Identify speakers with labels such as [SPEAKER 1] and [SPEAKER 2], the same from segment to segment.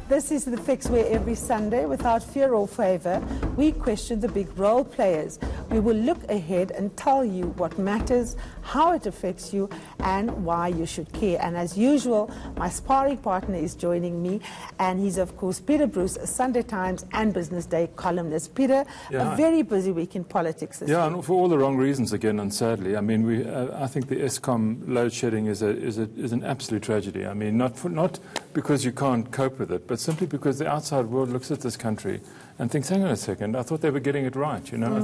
[SPEAKER 1] This is The Fix, where every Sunday, without fear or favour, we question the big role players. We will look ahead and tell you what matters, how it affects you, and why you should care. And as usual, my sparring partner is joining me, and he's, of course, Peter Bruce, a Sunday Times and Business Day columnist. Peter, a very busy week in politics this week.
[SPEAKER 2] And for all the wrong reasons again, and sadly. I mean, I think the Eskom load shedding is an absolute tragedy. I mean, not because you can't cope with it, but simply because the outside world looks at this country and thinks, hang on a second, I thought they were getting it right. You know,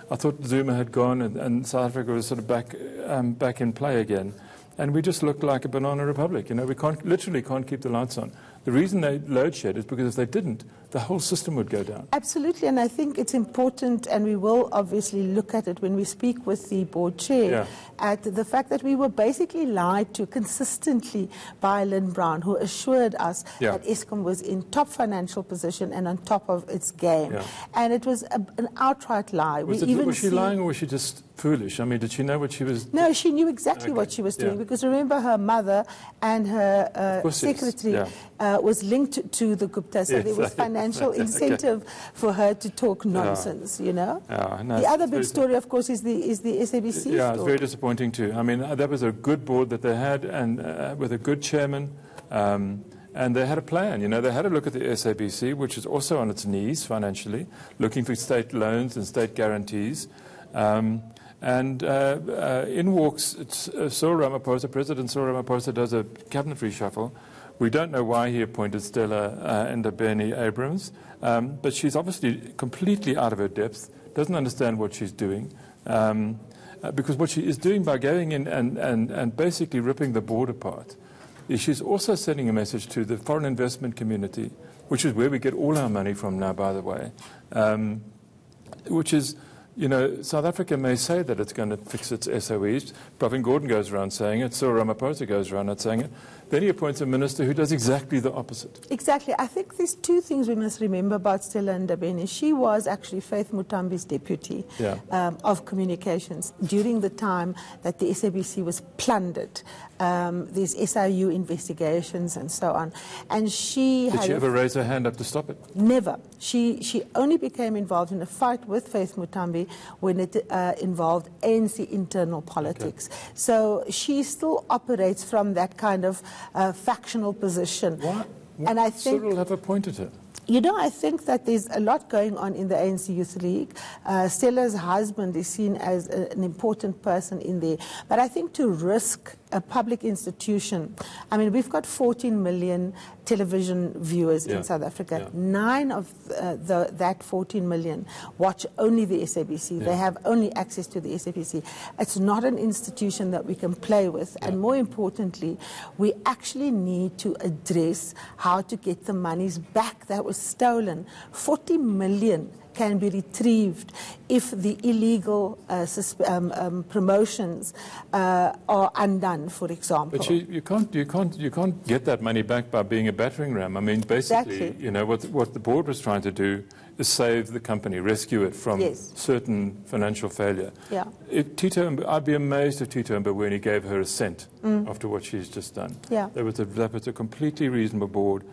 [SPEAKER 2] I thought Zuma had gone and South Africa was sort of back in play again, and we just looked like a banana republic. You know, we literally can't keep the lights on. The reason they load shed is because if they didn't, the whole system would go down.
[SPEAKER 1] Absolutely, and I think it's important, and we will obviously look at it when we speak with the board chair, at the fact that we were basically lied to consistently by Lynn Brown, who assured us that Eskom was in top financial position and on top of its game. And it was an outright lie.
[SPEAKER 2] Was she lying, or was she just foolish? I mean, did she know what she was doing?
[SPEAKER 1] No, she knew exactly what she was doing, because remember, her mother and her secretary was linked to the Gupta, so there was financial incentive for her to talk nonsense, you know. The other big story, of course, is the SABC story.
[SPEAKER 2] It's very disappointing too. I mean, that was a good board that they had, and with a good chairman, and they had a plan. You know, they had a look at the SABC, which is also on its knees financially, looking for state loans and state guarantees. And in walks Cyril Ramaphosa. President Cyril Ramaphosa does a cabinet reshuffle. We don't know why he appointed Stella Ndabeni-Abrams, but she's obviously completely out of her depth, doesn't understand what she's doing, because what she is doing by going in and basically ripping the board apart is she's also sending a message to the foreign investment community, which is where we get all our money from now, by the way, which is, you know, South Africa may say that it's going to fix its SOEs. Pravin Gordhan goes around saying it. Cyril Ramaphosa goes around saying it. Then he appoints a minister who does exactly the opposite.
[SPEAKER 1] Exactly. I think there's two things we must remember about Stella Ndabeni. She was actually Faith Mutambi's deputy of communications during the time that the SABC was plundered. There's SIU investigations and so on. And
[SPEAKER 2] Did she ever raise her hand up to stop it?
[SPEAKER 1] Never. She only became involved in a fight with Faith Mutambi when it involved ANC internal politics. So she still operates from that kind of factional position.
[SPEAKER 2] Why?
[SPEAKER 1] And I think
[SPEAKER 2] Cyril have appointed her.
[SPEAKER 1] You know, I think that there's a lot going on in the ANC Youth League. Stella's husband is seen as an important person in there. But I think to risk a public institution, I mean, we've got 14 million television viewers in South Africa. 9 of that 14 million watch only the SABC. They have only access to the SABC. It's not an institution that we can play with. And more importantly, we actually need to address how to get the monies back that was stolen. 40 million can be retrieved if the illegal promotions are undone, for example.
[SPEAKER 2] But you can't get that money back by being a battering ram. I mean, basically, you know, what the board was trying to do is save the company, rescue it from certain financial failure. I'd be amazed if Tito Mboweni gave her a cent after what she's just done. That was a completely reasonable board.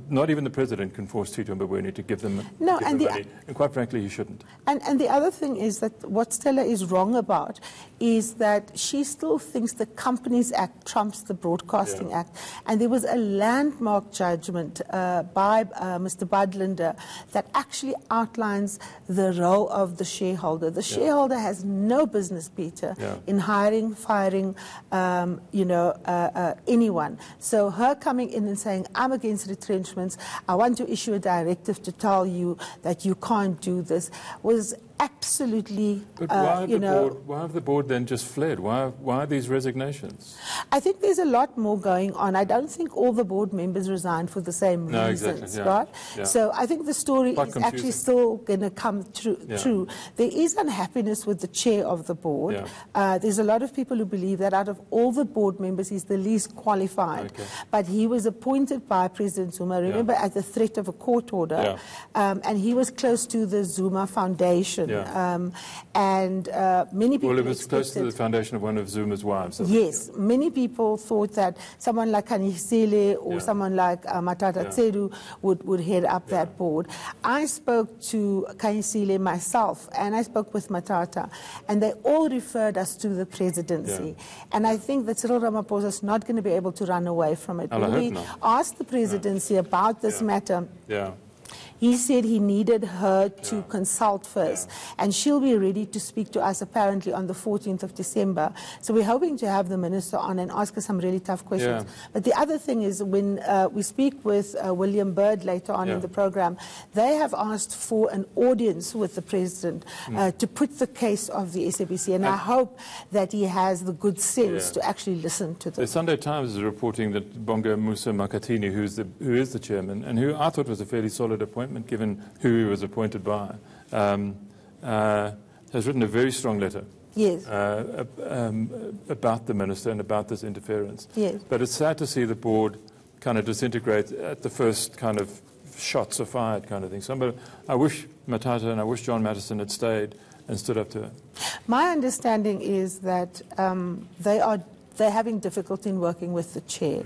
[SPEAKER 2] Not even the president can force Tito Mboweni to give them money, and quite frankly, he shouldn't.
[SPEAKER 1] And the other thing is that what Stella is wrong about is that she still thinks the Companies Act trumps the Broadcasting Act. And there was a landmark judgment by Mr. Budlander that actually outlines the role of the shareholder. The shareholder has no business, Peter, in hiring, firing, anyone. So her coming in and saying, I'm against retrenchments, I want to issue a directive to tell you that you can't do this, was absolutely,
[SPEAKER 2] But why have the board then just fled? Why are these resignations?
[SPEAKER 1] I think there's a lot more going on. I don't think all the board members resigned for the same reasons, right? So I think the story is actually still going to come true. There is unhappiness with the chair of the board. There's a lot of people who believe that out of all the board members, he's the least qualified. But he was appointed by President Zuma, remember, at the threat of a court order, and he was close to the Zuma Foundation.
[SPEAKER 2] Yeah.
[SPEAKER 1] And many people
[SPEAKER 2] Well, it was close to the foundation of one of Zuma's wives.
[SPEAKER 1] Yes, many people thought that someone like Kanyisile or someone like Matata Tsedu would head up that board. I spoke to Kanyisile myself, and I spoke with Matata, and they all referred us to the presidency. And I think that Cyril Ramaphosa is not going to be able to run away from it. When we asked the presidency about this matter, he said he needed her to consult first, and she'll be ready to speak to us apparently on the 14th of December. So we're hoping to have the minister on and ask her some really tough questions. But the other thing is, when we speak with William Byrd later on in the program, they have asked for an audience with the president to put the case of the SABC, and I hope that he has the good sense to actually listen to them.
[SPEAKER 2] The Sunday Times is reporting that Bonga Musa Makatini, who is the chairman, and who I thought was a fairly solid appointment given who he was appointed by, has written a very strong letter about the minister and about this interference. But it's sad to see the board kind of disintegrate at the first kind of shots are fired kind of thing. So I wish Matata and I wish John Mattison had stayed and stood up to her.
[SPEAKER 1] My understanding is that they're having difficulty in working with the chair.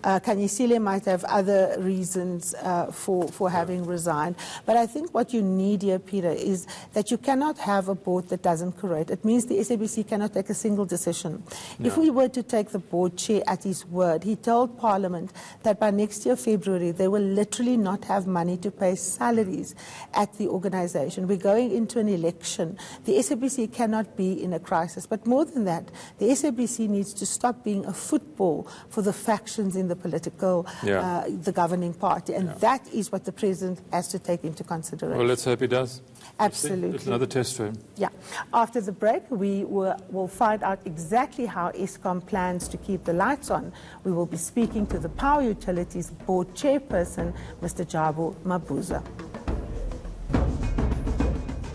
[SPEAKER 1] Kanyisile might have other reasons for having resigned. But I think what you need here, Peter, is that you cannot have a board that doesn't correct. It means the SABC cannot take a single decision. If we were to take the board chair at his word, he told Parliament that by next year, February, they will literally not have money to pay salaries at the organization. We're going into an election. The SABC cannot be in a crisis. But more than that, the SABC needs to stop being a football for the factions in the political, the governing party. And that is what the president has to take into consideration.
[SPEAKER 2] Well, let's hope he does.
[SPEAKER 1] Absolutely.
[SPEAKER 2] It's another test for him.
[SPEAKER 1] Yeah. After the break, we'll find out exactly how Eskom plans to keep the lights on. We will be speaking to the Power Utilities Board Chairperson, Mr. Jabu Mabuza.